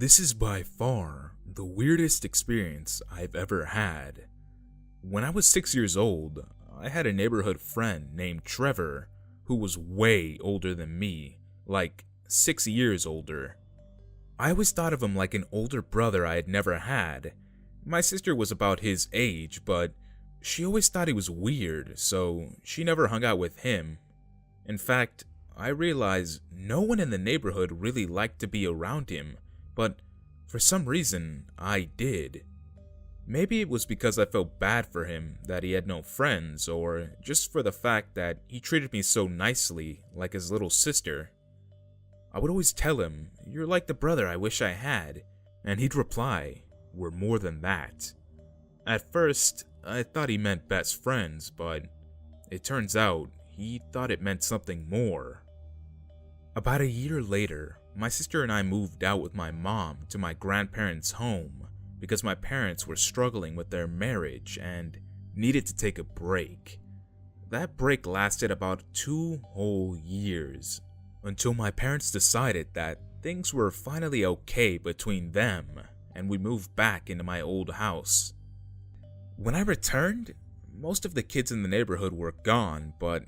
This is by far the weirdest experience I've ever had. When I was 6 years old, I had a neighborhood friend named Trevor who was way older than me, like 6 years older. I always thought of him like an older brother I had never had. My sister was about his age, but she always thought he was weird, so she never hung out with him. In fact, I realized no one in the neighborhood really liked to be around him, but for some reason, I did. Maybe it was because I felt bad for him that he had no friends, or just for the fact that he treated me so nicely, like his little sister. I would always tell him, "You're like the brother I wish I had," and he'd reply, "We're more than that." At first, I thought he meant best friends, but it turns out he thought it meant something more. About a year later, my sister and I moved out with my mom to my grandparents' home because my parents were struggling with their marriage and needed to take a break. That break lasted about 2 whole years, until my parents decided that things were finally okay between them and we moved back into my old house. When I returned, most of the kids in the neighborhood were gone, but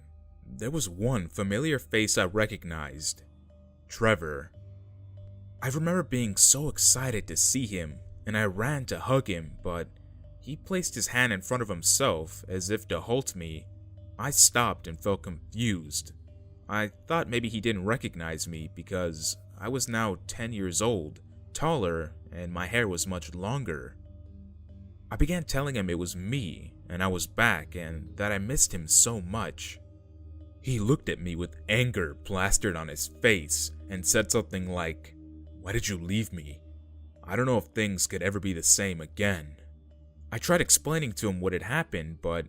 there was one familiar face I recognized: Trevor. I remember being so excited to see him, and I ran to hug him, but he placed his hand in front of himself as if to halt me. I stopped and felt confused. I thought maybe he didn't recognize me because I was now 10 years old, taller, and my hair was much longer. I began telling him it was me, and I was back, and that I missed him so much. He looked at me with anger plastered on his face and said something like, "Why did you leave me? I don't know if things could ever be the same again." I tried explaining to him what had happened, but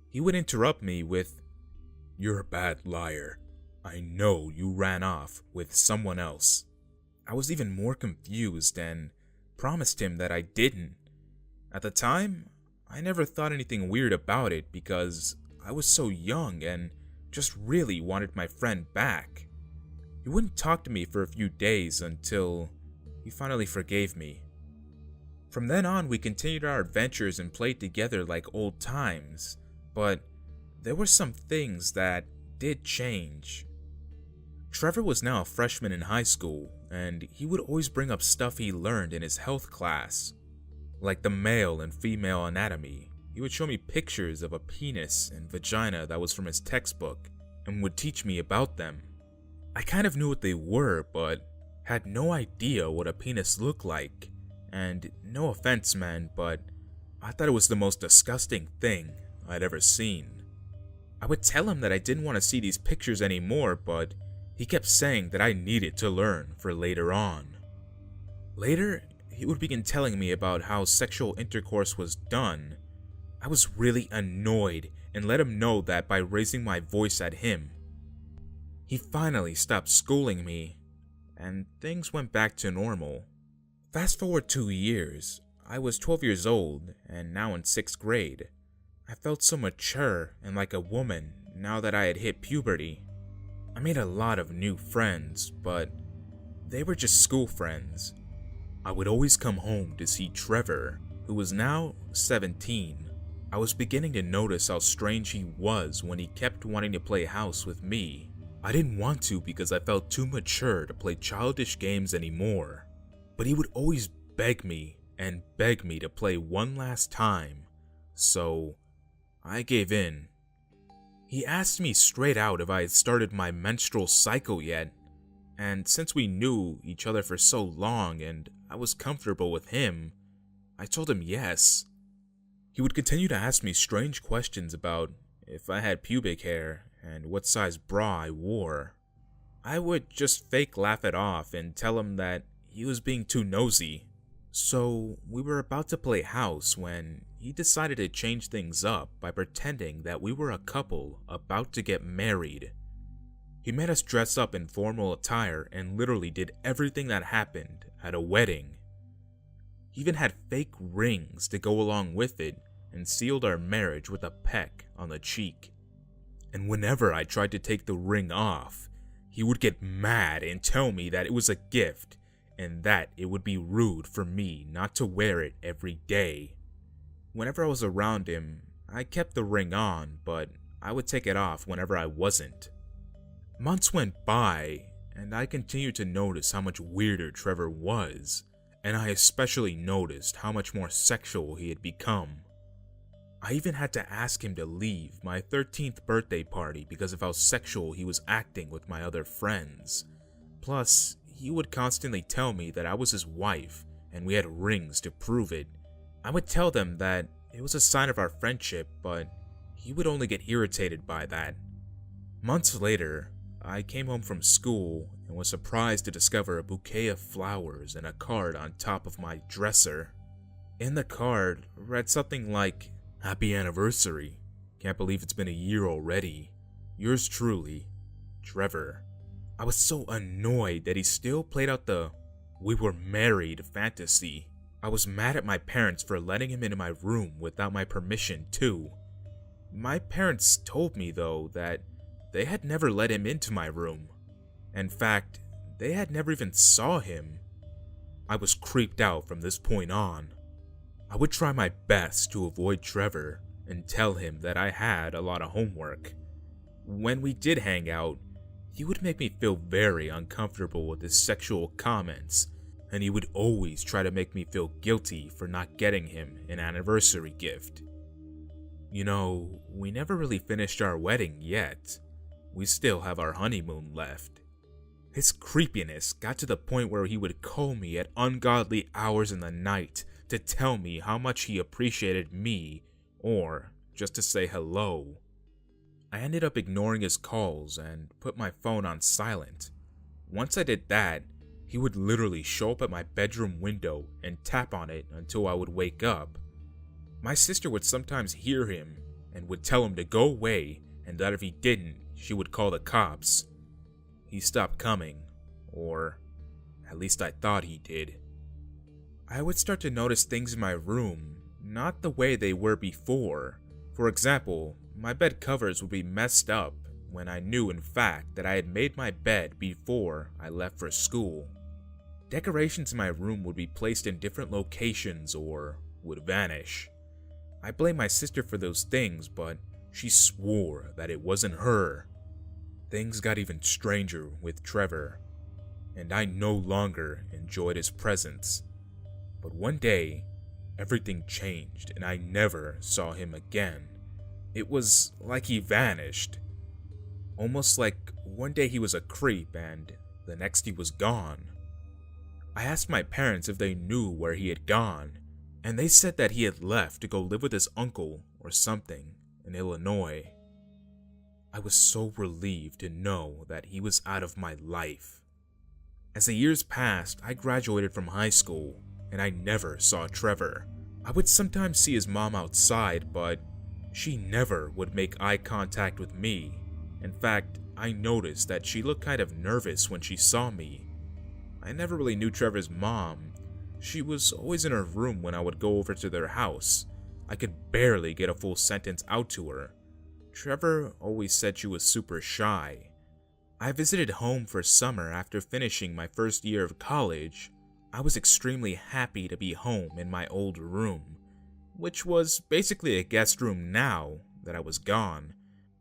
he would interrupt me with, "You're a bad liar. I know you ran off with someone else." I was even more confused and promised him that I didn't. At the time, I never thought anything weird about it because I was so young and just really wanted my friend back. He wouldn't talk to me for a few days until he finally forgave me. From then on, we continued our adventures and played together like old times, but there were some things that did change. Trevor was now a freshman in high school, and he would always bring up stuff he learned in his health class, like the male and female anatomy. He would show me pictures of a penis and vagina that was from his textbook, and would teach me about them. I kind of knew what they were, but had no idea what a penis looked like, and no offense, man, but I thought it was the most disgusting thing I'd ever seen. I would tell him that I didn't want to see these pictures anymore, but he kept saying that I needed to learn for later on. Later, he would begin telling me about how sexual intercourse was done. I was really annoyed and let him know that by raising my voice at him. He finally stopped schooling me, and things went back to normal. Fast forward 2 years, I was 12 years old and now in 6th grade. I felt so mature and like a woman now that I had hit puberty. I made a lot of new friends, but they were just school friends. I would always come home to see Trevor, who was now 17. I was beginning to notice how strange he was when he kept wanting to play house with me. I didn't want to because I felt too mature to play childish games anymore, but he would always beg me and beg me to play one last time, so I gave in. He asked me straight out if I had started my menstrual cycle yet, and since we knew each other for so long and I was comfortable with him, I told him yes. He would continue to ask me strange questions about if I had pubic hair and what size bra I wore. I would just fake laugh it off and tell him that he was being too nosy. So we were about to play house when he decided to change things up by pretending that we were a couple about to get married. He made us dress up in formal attire and literally did everything that happened at a wedding. He even had fake rings to go along with it and sealed our marriage with a peck on the cheek. And whenever I tried to take the ring off, he would get mad and tell me that it was a gift and that it would be rude for me not to wear it every day. Whenever I was around him, I kept the ring on, but I would take it off whenever I wasn't. Months went by, and I continued to notice how much weirder Trevor was, and I especially noticed how much more sexual he had become. I even had to ask him to leave my 13th birthday party because of how sexual he was acting with my other friends. Plus, he would constantly tell me that I was his wife and we had rings to prove it. I would tell them that it was a sign of our friendship, but he would only get irritated by that. Months later, I came home from school and was surprised to discover a bouquet of flowers and a card on top of my dresser. In the card read something like, "Happy anniversary. Can't believe it's been a year already. Yours truly, Trevor." I was so annoyed that he still played out the "we were married" fantasy. I was mad at my parents for letting him into my room without my permission too. My parents told me though that they had never let him into my room. In fact, they had never even saw him. I was creeped out from this point on. I would try my best to avoid Trevor and tell him that I had a lot of homework. When we did hang out, he would make me feel very uncomfortable with his sexual comments, and he would always try to make me feel guilty for not getting him an anniversary gift. You know, we never really finished our wedding yet. We still have our honeymoon left. His creepiness got to the point where he would call me at ungodly hours in the night to tell me how much he appreciated me, or just to say hello. I ended up ignoring his calls and put my phone on silent. Once I did that, he would literally show up at my bedroom window and tap on it until I would wake up. My sister would sometimes hear him and would tell him to go away, and that if he didn't, she would call the cops. He stopped coming, or at least I thought he did. I would start to notice things in my room, not the way they were before. For example, my bed covers would be messed up when I knew in fact that I had made my bed before I left for school. Decorations in my room would be placed in different locations or would vanish. I blame my sister for those things, but she swore that it wasn't her. Things got even stranger with Trevor, and I no longer enjoyed his presence. But one day, everything changed and I never saw him again. It was like he vanished. Almost like one day he was a creep and the next he was gone. I asked my parents if they knew where he had gone, and they said that he had left to go live with his uncle or something in Illinois. I was so relieved to know that he was out of my life. As the years passed, I graduated from high school, and I never saw Trevor. I would sometimes see his mom outside, but she never would make eye contact with me. In fact, I noticed that she looked kind of nervous when she saw me. I never really knew Trevor's mom. She was always in her room when I would go over to their house. I could barely get a full sentence out to her. Trevor always said she was super shy. I visited home for summer after finishing my first year of college. I was extremely happy to be home in my old room, which was basically a guest room now that I was gone.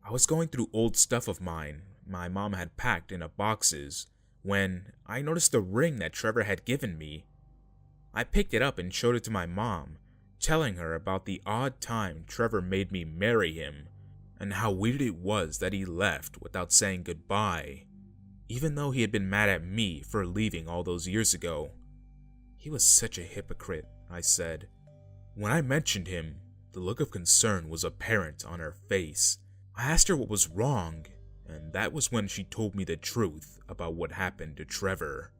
I was going through old stuff of mine my mom had packed in boxes when I noticed the ring that Trevor had given me. I picked it up and showed it to my mom, telling her about the odd time Trevor made me marry him, and how weird it was that he left without saying goodbye, even though he had been mad at me for leaving all those years ago. He was such a hypocrite, I said. When I mentioned him, the look of concern was apparent on her face. I asked her what was wrong, and that was when she told me the truth about what happened to Trevor.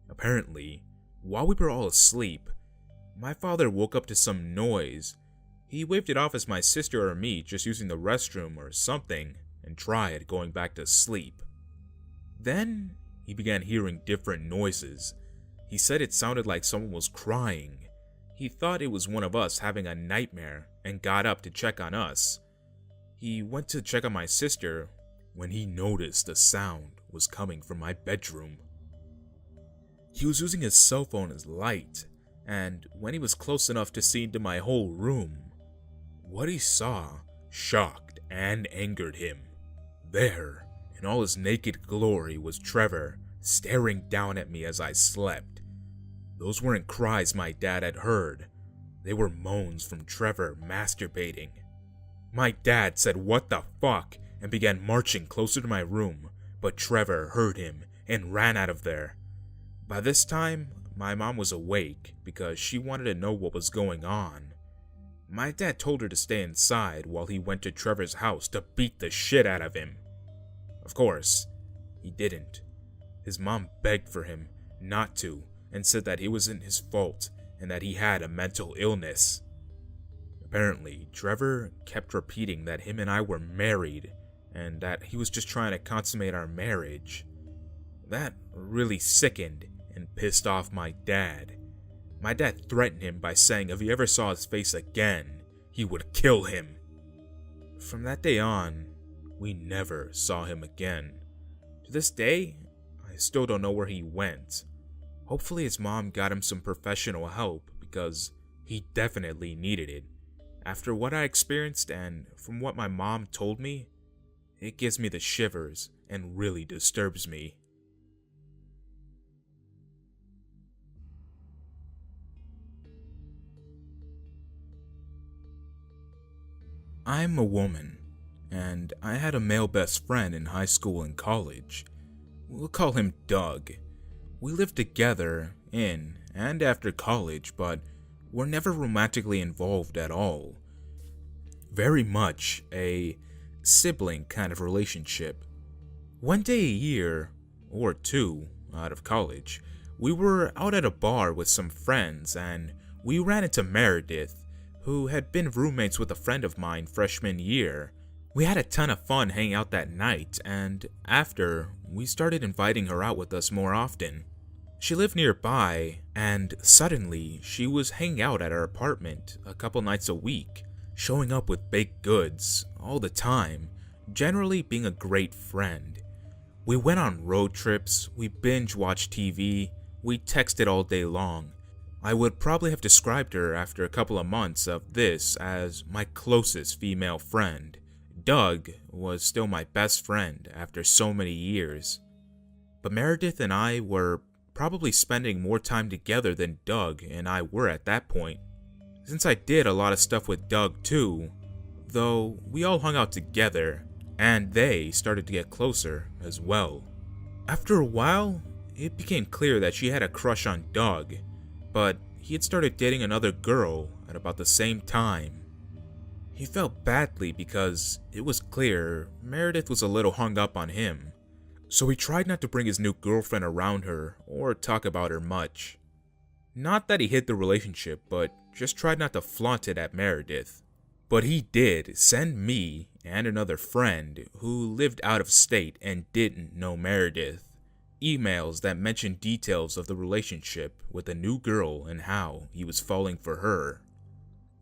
Apparently, while we were all asleep, my father woke up to some noise. He waved it off as my sister or me just using the restroom or something and tried going back to sleep. Then he began hearing different noises. He said it sounded like someone was crying. He thought it was one of us having a nightmare and got up to check on us. He went to check on my sister when he noticed the sound was coming from my bedroom. He was using his cell phone as light, and when he was close enough to see into my whole room, what he saw shocked and angered him. There, in all his naked glory, was Trevor, staring down at me as I slept. Those weren't cries my dad had heard. They were moans from Trevor masturbating. My dad said, "What the fuck?" and began marching closer to my room, but Trevor heard him and ran out of there. By this time, my mom was awake because she wanted to know what was going on. My dad told her to stay inside while he went to Trevor's house to beat the shit out of him. Of course, he didn't. His mom begged for him not to and said that it wasn't his fault and that he had a mental illness. Apparently, Trevor kept repeating that him and I were married and that he was just trying to consummate our marriage. That really sickened and pissed off my dad. My dad threatened him by saying if he ever saw his face again, he would kill him. From that day on, we never saw him again. To this day, I still don't know where he went. Hopefully his mom got him some professional help because he definitely needed it. After what I experienced and from what my mom told me, it gives me the shivers and really disturbs me. I'm a woman, and I had a male best friend in high school and college. We'll call him Doug. We lived together in and after college, but were never romantically involved at all. Very much a sibling kind of relationship. One day a year, or two, out of college, we were out at a bar with some friends and we ran into Meredith, who had been roommates with a friend of mine freshman year. We had a ton of fun hanging out that night, and after, we started inviting her out with us more often. She lived nearby, and suddenly, she was hanging out at our apartment a couple nights a week, showing up with baked goods all the time, generally being a great friend. We went on road trips, we binge-watched TV, we texted all day long. I would probably have described her after a couple of months of this as my closest female friend. Doug was still my best friend after so many years. But Meredith and I were probably spending more time together than Doug and I were at that point. Since I did a lot of stuff with Doug too, though we all hung out together, and they started to get closer as well. After a while, it became clear that she had a crush on Doug, but he had started dating another girl at about the same time. He felt badly because it was clear Meredith was a little hung up on him, so he tried not to bring his new girlfriend around her or talk about her much. Not that he hid the relationship, but just tried not to flaunt it at Meredith. But he did send me and another friend who lived out of state and didn't know Meredith emails that mentioned details of the relationship with a new girl and how he was falling for her.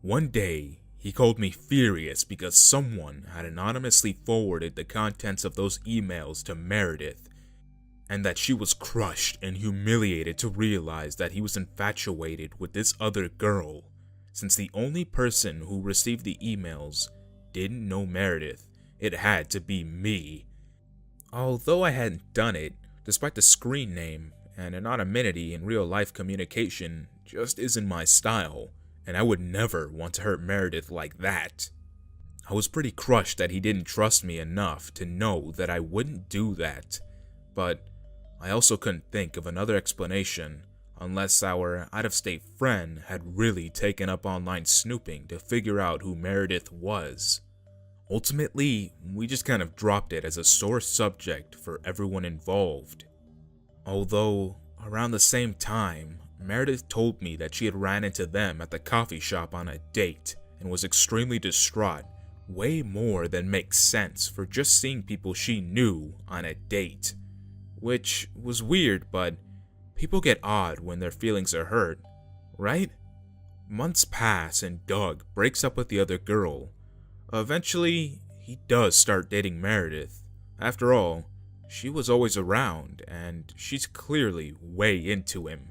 One day, he called me furious because someone had anonymously forwarded the contents of those emails to Meredith, and that she was crushed and humiliated to realize that he was infatuated with this other girl, since the only person who received the emails didn't know Meredith. It had to be me. Although I hadn't done it, despite the screen name and anonymity in real-life communication just isn't my style, and I would never want to hurt Meredith like that. I was pretty crushed that he didn't trust me enough to know that I wouldn't do that, but I also couldn't think of another explanation unless our out-of-state friend had really taken up online snooping to figure out who Meredith was. Ultimately, we just kind of dropped it as a sore subject for everyone involved. Although, around the same time, Meredith told me that she had ran into them at the coffee shop on a date and was extremely distraught, way more than makes sense for just seeing people she knew on a date. Which was weird, but people get odd when their feelings are hurt, right? Months pass and Doug breaks up with the other girl. Eventually, he does start dating Meredith. After all, she was always around, and she's clearly way into him.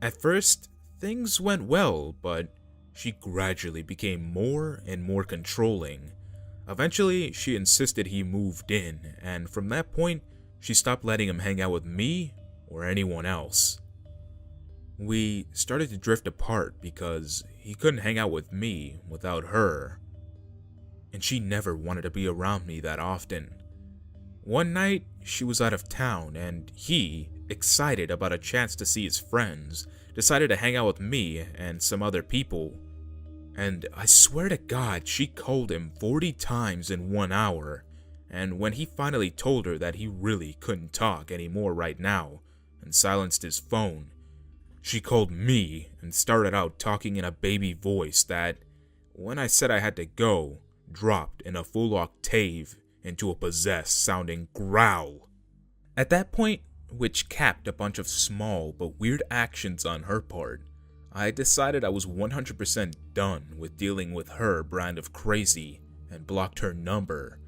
At first, things went well, but she gradually became more and more controlling. Eventually, she insisted he moved in, and from that point, she stopped letting him hang out with me or anyone else. We started to drift apart because he couldn't hang out with me without her, and she never wanted to be around me that often. One night, she was out of town, and he, excited about a chance to see his friends, decided to hang out with me and some other people. And I swear to God, she called him 40 times in 1 hour, and when he finally told her that he really couldn't talk anymore right now, and silenced his phone, she called me and started out talking in a baby voice that, when I said I had to go, dropped in a full octave into a possessed-sounding growl. At that point, which capped a bunch of small but weird actions on her part, I decided I was 100% done with dealing with her brand of crazy and blocked her number.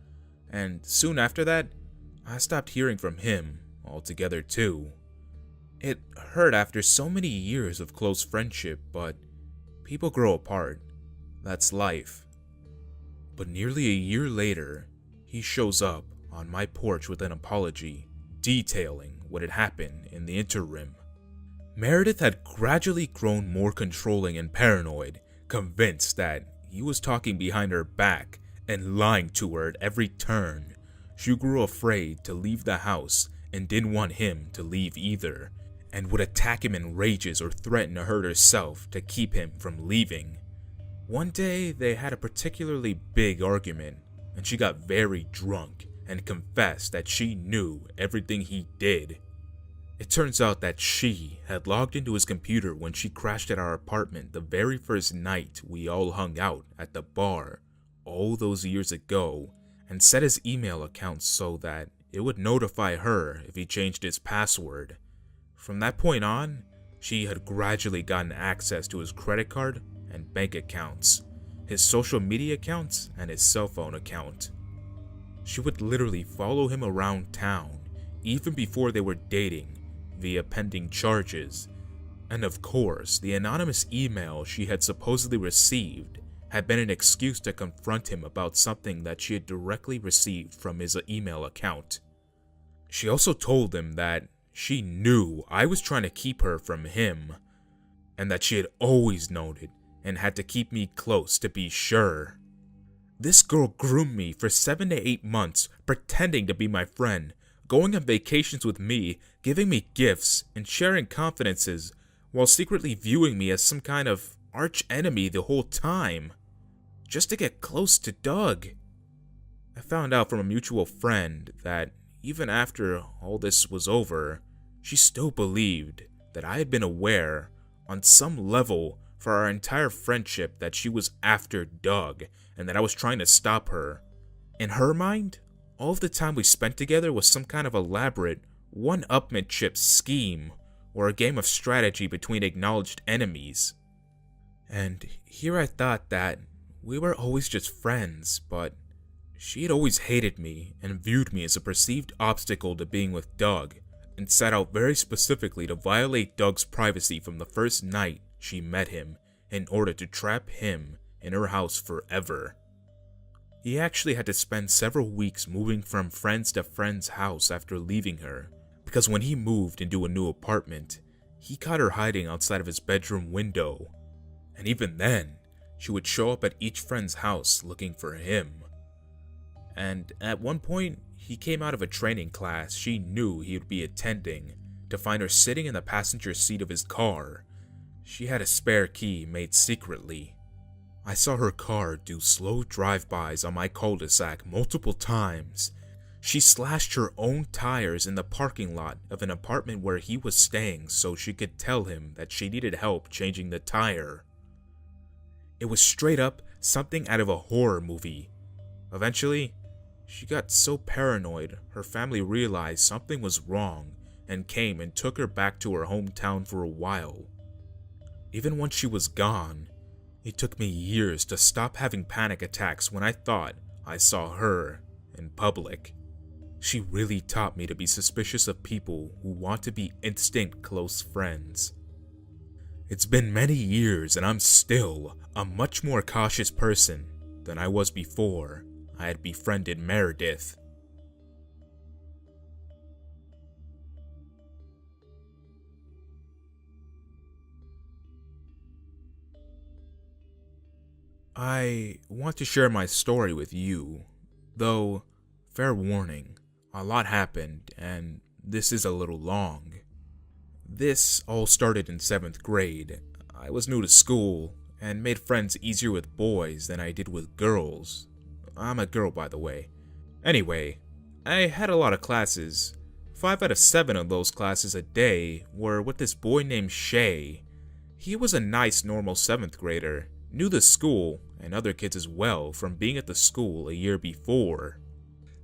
And soon after that, I stopped hearing from him altogether too. It hurt after so many years of close friendship, but people grow apart. That's life. But nearly a year later, he shows up on my porch with an apology, detailing what had happened in the interim. Meredith had gradually grown more controlling and paranoid, convinced that he was talking behind her back and lying to her at every turn. She grew afraid to leave the house and didn't want him to leave either, and would attack him in rages or threaten to hurt herself to keep him from leaving. One day, they had a particularly big argument, and she got very drunk and confessed that she knew everything he did. It turns out that she had logged into his computer when she crashed at our apartment the very first night we all hung out at the bar all those years ago, and set his email account so that it would notify her if he changed his password. From that point on, she had gradually gotten access to his credit card and bank accounts, his social media accounts, and his cell phone account. She would literally follow him around town, even before they were dating, via pending charges. And of course, the anonymous email she had supposedly received had been an excuse to confront him about something that she had directly received from his email account. She also told him that she knew I was trying to keep her from him, and that she had always known it and had to keep me close to be sure. This girl groomed me for 7 to 8 months, pretending to be my friend, going on vacations with me, giving me gifts, and sharing confidences, while secretly viewing me as some kind of arch enemy the whole time, just to get close to Doug. I found out from a mutual friend that even after all this was over, she still believed that I had been aware, on some level, for our entire friendship that she was after Doug, and that I was trying to stop her. In her mind, all of the time we spent together was some kind of elaborate, one-upmanship scheme, or a game of strategy between acknowledged enemies. And here I thought that we were always just friends, but she had always hated me and viewed me as a perceived obstacle to being with Doug, and set out very specifically to violate Doug's privacy from the first night she met him in order to trap him in her house forever. He actually had to spend several weeks moving from friends to friend's house after leaving her, because when he moved into a new apartment, he caught her hiding outside of his bedroom window, and even then, she would show up at each friend's house looking for him. And at one point, he came out of a training class she knew he would be attending to find her sitting in the passenger seat of his car. She had a spare key made secretly. I saw her car do slow drive-bys on my cul-de-sac multiple times. She slashed her own tires in the parking lot of an apartment where he was staying so she could tell him that she needed help changing the tire. It was straight up something out of a horror movie. Eventually, she got so paranoid her family realized something was wrong and came and took her back to her hometown for a while. Even once she was gone, it took me years to stop having panic attacks when I thought I saw her in public. She really taught me to be suspicious of people who want to be instant close friends. It's been many years and I'm still a much more cautious person than I was before I had befriended Meredith. I want to share my story with you, though, fair warning, a lot happened and this is a little long. This all started in 7th grade. I was new to school and made friends easier with boys than I did with girls. I'm a girl, by the way. Anyway, I had a lot of classes. 5 out of 7 of those classes a day were with this boy named Shay. He was a nice, normal 7th grader, knew the school and other kids as well from being at the school a year before.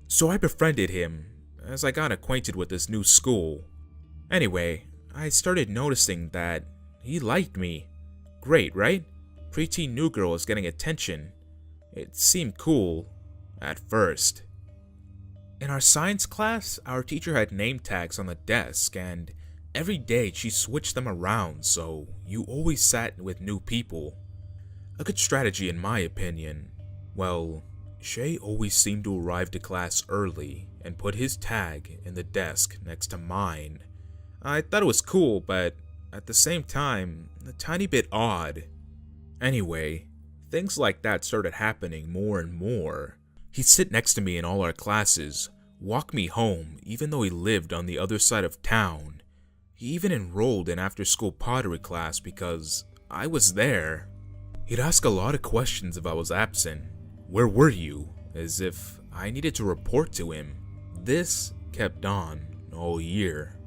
So I befriended him as I got acquainted with this new school. Anyway, I started noticing that he liked me. Great, right? Preteen new girl is getting attention. It seemed cool at first. In our science class, our teacher had name tags on the desk, and every day she switched them around, so you always sat with new people. A good strategy in my opinion. Well, Shay always seemed to arrive to class early and put his tag in the desk next to mine. I thought it was cool, but at the same time, a tiny bit odd. Anyway, things like that started happening more and more. He'd sit next to me in all our classes, walk me home even though he lived on the other side of town. He even enrolled in after-school pottery class because I was there. He'd ask a lot of questions if I was absent. Where were you? As if I needed to report to him. This kept on all year.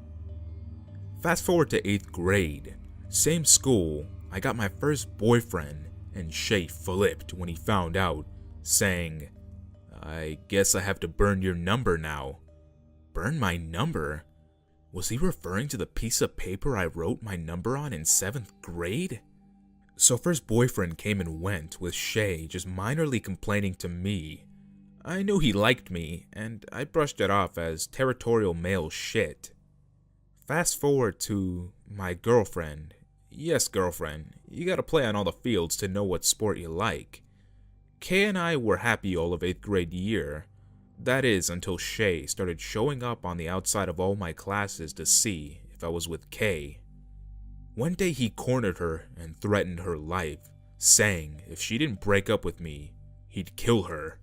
Fast forward to 8th grade. Same school, I got my first boyfriend, and Shay flipped when he found out, saying, "I guess I have to burn your number now." Burn my number? Was he referring to the piece of paper I wrote my number on in 7th grade? So first boyfriend came and went, with Shay just minorly complaining to me. I knew he liked me, and I brushed it off as territorial male shit. Fast forward to my girlfriend. Yes, girlfriend, you gotta play on all the fields to know what sport you like. Kay and I were happy all of 8th grade year. That is, until Shay started showing up on the outside of all my classes to see if I was with Kay. One day he cornered her and threatened her life, saying if she didn't break up with me, he'd kill her.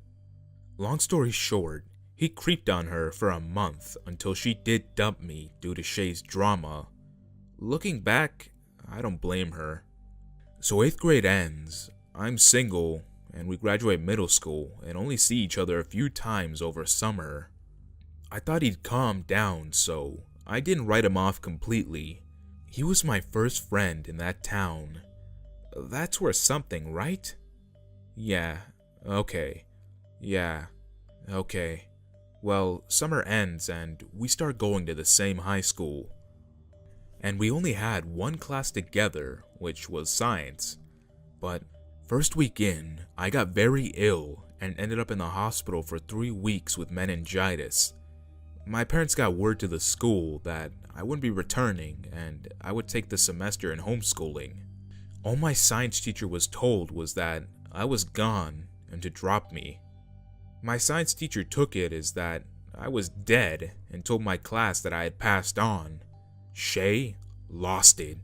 Long story short, he creeped on her for a month until she did dump me due to Shay's drama. Looking back, I don't blame her. So 8th grade ends, I'm single, and we graduate middle school and only see each other a few times over summer. I thought he'd calm down, so I didn't write him off completely. He was my first friend in that town. That's worth something, right? Yeah, okay. Well, summer ends and we start going to the same high school. And we only had one class together, which was science. But first week in, I got very ill and ended up in the hospital for 3 weeks with meningitis. My parents got word to the school that I wouldn't be returning and I would take the semester in homeschooling. All my science teacher was told was that I was gone and to drop me. My science teacher took it as that I was dead and told my class that I had passed on. Shay lost it.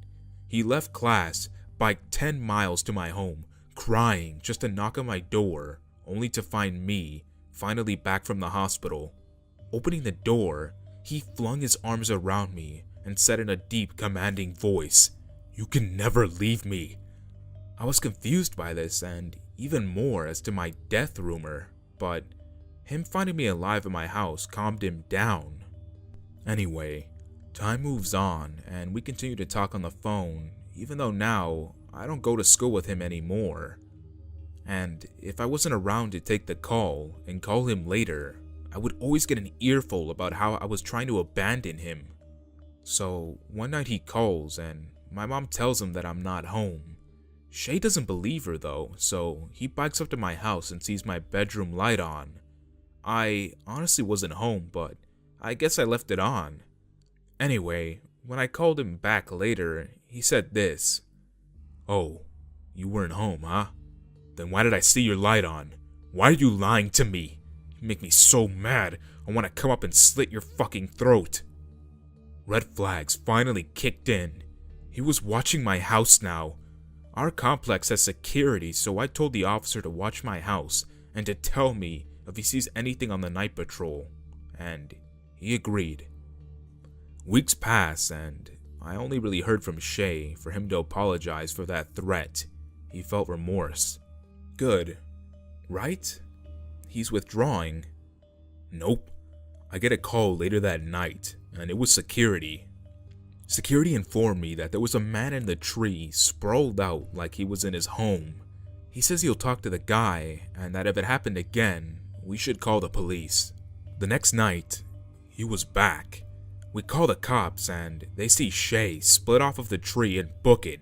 He left class, biked 10 miles to my home, crying just to knock on my door, only to find me finally back from the hospital. Opening the door, he flung his arms around me and said in a deep, commanding voice, "You can never leave me." I was confused by this and even more as to my death rumor, but him finding me alive in my house calmed him down. Anyway, time moves on and we continue to talk on the phone, even though now I don't go to school with him anymore. And if I wasn't around to take the call and call him later, I would always get an earful about how I was trying to abandon him. So one night he calls and my mom tells him that I'm not home. Shay doesn't believe her though, so he bikes up to my house and sees my bedroom light on. I honestly wasn't home, but I guess I left it on. Anyway, when I called him back later, he said this. "Oh, you weren't home, huh? Then why did I see your light on? Why are you lying to me? You make me so mad, I want to come up and slit your fucking throat." Red flags finally kicked in. He was watching my house now. Our complex has security, so I told the officer to watch my house and to tell me if he sees anything on the night patrol, and he agreed. Weeks pass, and I only really heard from Shay for him to apologize for that threat. He felt remorse. Good, right? He's withdrawing. Nope. I get a call later that night, and it was security. Security informed me that there was a man in the tree sprawled out like he was in his home. He says he'll talk to the guy, and that if it happened again, we should call the police. The next night, he was back. We call the cops, and they see Shay split off of the tree and book it.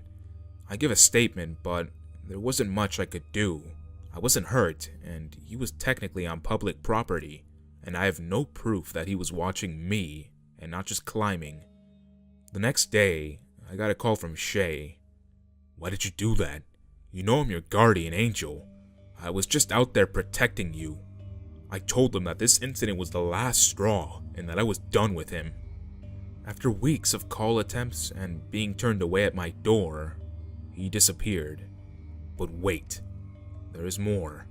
I give a statement, but there wasn't much I could do. I wasn't hurt, and he was technically on public property, and I have no proof that he was watching me and not just climbing. The next day, I got a call from Shay. "Why did you do that? You know I'm your guardian angel. I was just out there protecting you." I told him that this incident was the last straw and that I was done with him. After weeks of call attempts and being turned away at my door, he disappeared. But wait, there is more.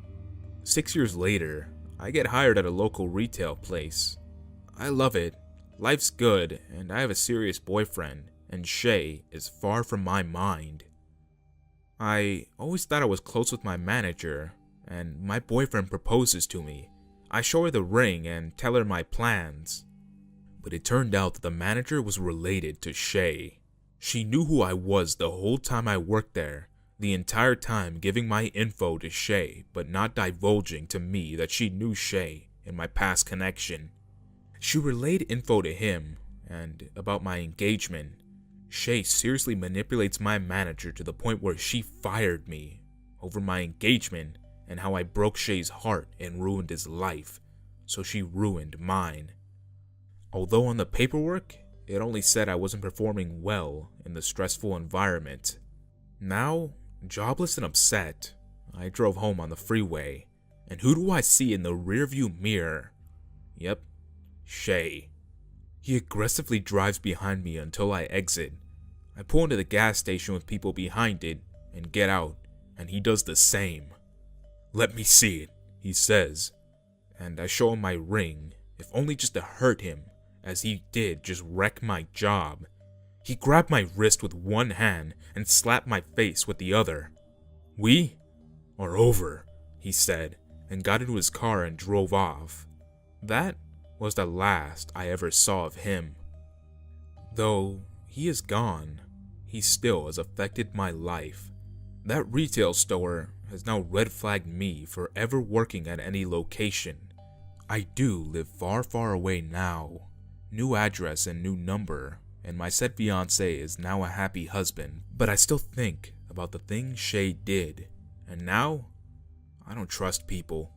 6 years later, I get hired at a local retail place. I love it, life's good, and I have a serious boyfriend, and Shay is far from my mind. I always thought I was close with my manager, and my boyfriend proposes to me. I show her the ring and tell her my plans. But it turned out that the manager was related to Shay. She knew who I was the whole time I worked there, the entire time giving my info to Shay, but not divulging to me that she knew Shay and my past connection. She relayed info to him, and about my engagement. Shay seriously manipulates my manager to the point where she fired me over my engagement and how I broke Shay's heart and ruined his life, so she ruined mine. Although on the paperwork, it only said I wasn't performing well in the stressful environment. Now, jobless and upset, I drove home on the freeway, and who do I see in the rearview mirror? Yep, Shay. He aggressively drives behind me until I exit. I pull into the gas station with people behind it and get out, and he does the same. "Let me see it," he says, and I show him my ring, if only just to hurt him, as he did just wreck my job. He grabbed my wrist with one hand and slapped my face with the other. "We are over," he said, and got into his car and drove off. That was the last I ever saw of him. Though he is gone, he still has affected my life. That retail store has now red flagged me for ever working at any location. I do live far, far away now. New address and new number, and my said fiancé is now a happy husband, but I still think about the things Shay did, and now I don't trust people.